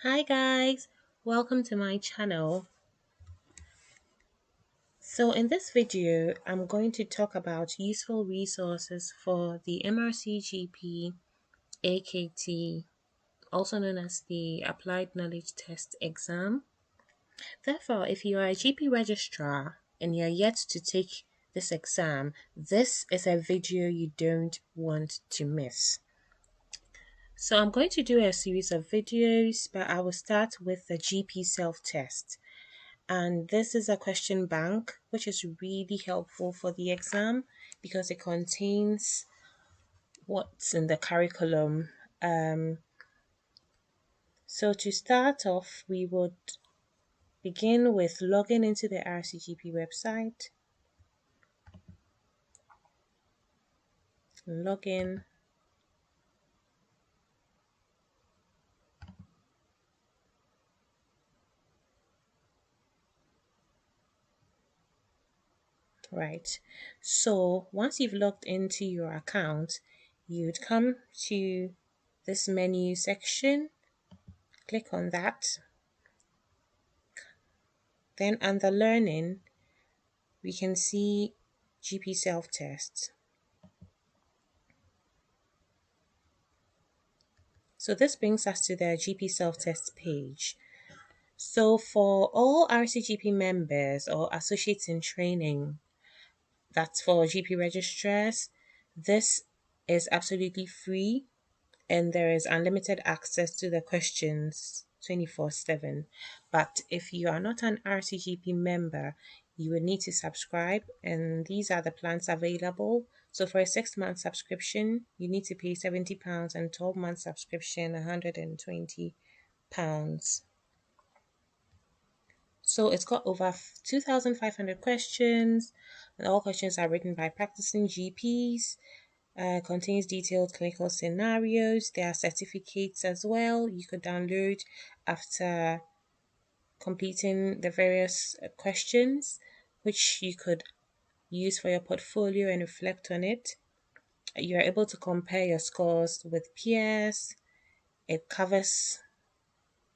Hi guys, welcome to my channel. So in this video, I'm going to talk about useful resources for the MRCGP AKT, also known as the Applied Knowledge Test exam. Therefore, if you are a GP registrar and you're yet to take this exam, this is a video you don't want to miss. So I'm going to do a series of videos, but I will start with the GP self-test. And this is a question bank, which is really helpful for the exam because it contains what's in the curriculum. So to start off, we would begin with logging into the RCGP website. Login. Right. So once you've logged into your account, you'd come to this menu section, click on that. Then under learning, we can see GP self-test. So this brings us to the GP self-test page. So for all RCGP members or associates in training, that's for GP registrars, this is absolutely free and there is unlimited access to the questions 24/7. But if you are not an RCGP member, you would need to subscribe, and these are the plans available. So for a 6-month subscription, you need to pay £70, and 12-month subscription £120. So it's got over 2,500 questions, and all questions are written by practicing GPs. Contains detailed clinical scenarios. There are certificates as well you could download after completing the various questions, which you could use for your portfolio and reflect on it. You're able to compare your scores with peers. It covers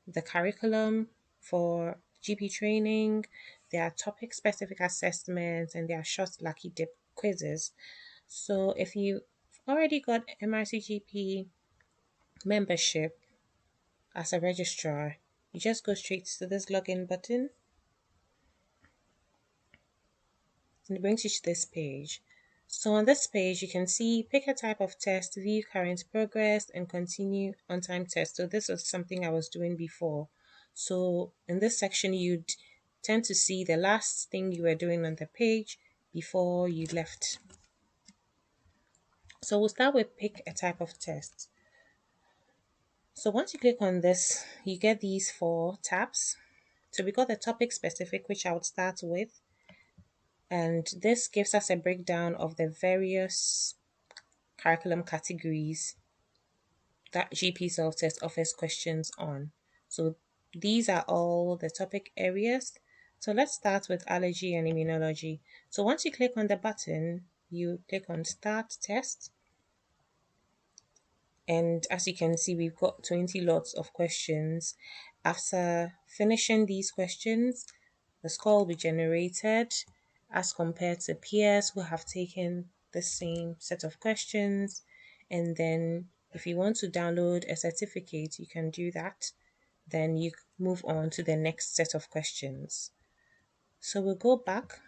the curriculum for GP training. There are topic specific assessments and there are short lucky dip quizzes. So if you already got MRCGP membership as a registrar, you just go straight to this login button and it brings you to this page. So on this page, you can see pick a type of test, view current progress, and continue on-time test. So this was something I was doing before. So in this section, you'd tend to see the last thing you were doing on the page before you left. So we'll start with pick a type of test. So once you click on this, you get these 4 tabs. So we got the topic specific, which I would start with. And this gives us a breakdown of the various curriculum categories that GP self-test offers questions on. So these are all the topic areas. So let's start with allergy and immunology. So once you click on the button, you click on Start Test. And as you can see, we've got 20 lots of questions. After finishing these questions, the score will be generated as compared to peers who have taken the same set of questions. And then if you want to download a certificate, you can do that. Then you move on to the next set of questions. So we'll go back.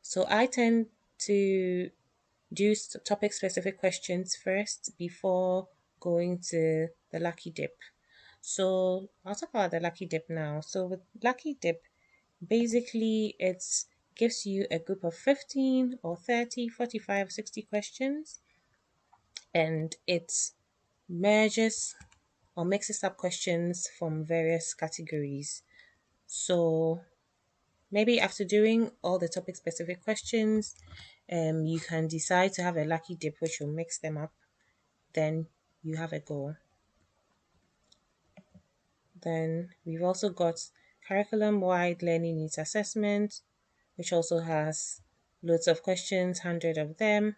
So I tend to do topic specific questions first before going to the lucky dip. So I'll talk about the lucky dip now. So with lucky dip, basically it gives you a group of 15 or 30, 45, 60 questions, and it merges or mixes up questions from various categories. So maybe after doing all the topic specific questions, you can decide to have a lucky dip which will mix them up. Then you have a go. Then we've also got curriculum-wide learning needs assessment, which also has loads of questions, 100 of them.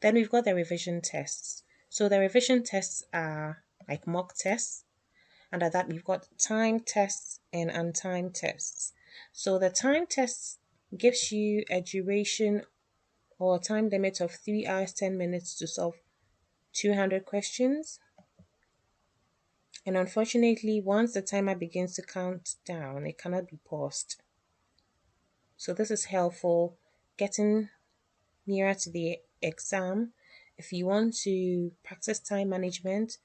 Then we've got the revision tests. So the revision tests are like mock tests. Under that, we've got time tests and untimed tests. So the time tests gives you a duration or a time limit of 3 hours 10 minutes to solve 200 questions. And unfortunately, once the timer begins to count down, it cannot be paused. So this is helpful getting nearer to the exam. If you want to practice time management,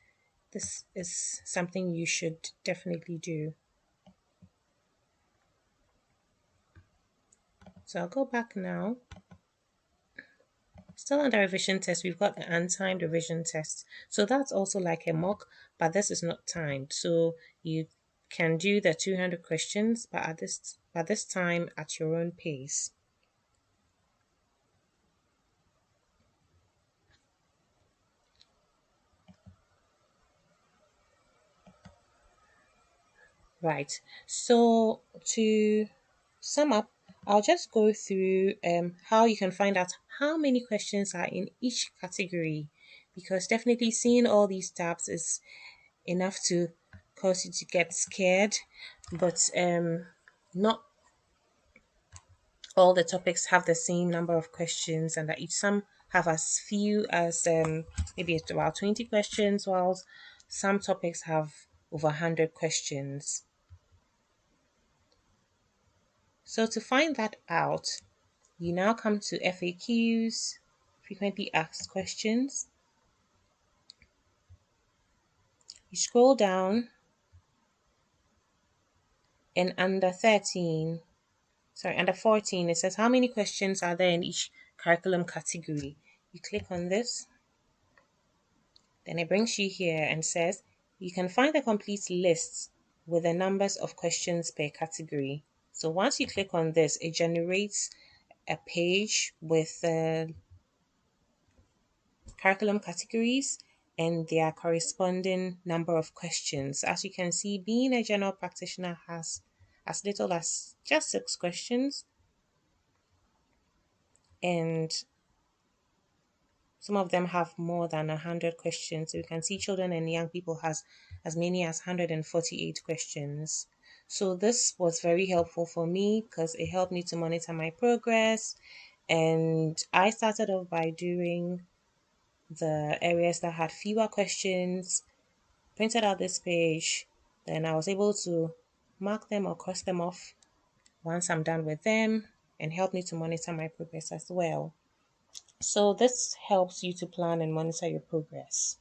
this is something you should definitely do. So I'll go back now. Still under revision test, we've got the untimed revision test. So that's also like a mock, but this is not timed. So you can do the 200 questions, but at this time at your own pace. Right. So to sum up, I'll just go through how you can find out how many questions are in each category, because definitely seeing all these tabs is enough to cause you to get scared, but not all the topics have the same number of questions, and that each some have as few as maybe it's about 20 questions, while some topics have over 100 questions. So to find that out, you now come to FAQs, frequently asked questions. You scroll down, and under 14, it says how many questions are there in each curriculum category. You click on this, then it brings you here and says you can find the complete list with the numbers of questions per category. So once you click on this, it generates a page with the curriculum categories and their corresponding number of questions. As you can see, being a general practitioner has as little as just 6 questions, and some of them have more than 100 questions. So you can see children and young people has as many as 148 questions. So this was very helpful for me because it helped me to monitor my progress. And I started off by doing the areas that had fewer questions, printed out this page, then I was able to mark them or cross them off once I'm done with them, and help me to monitor my progress as well. So this helps you to plan and monitor your progress.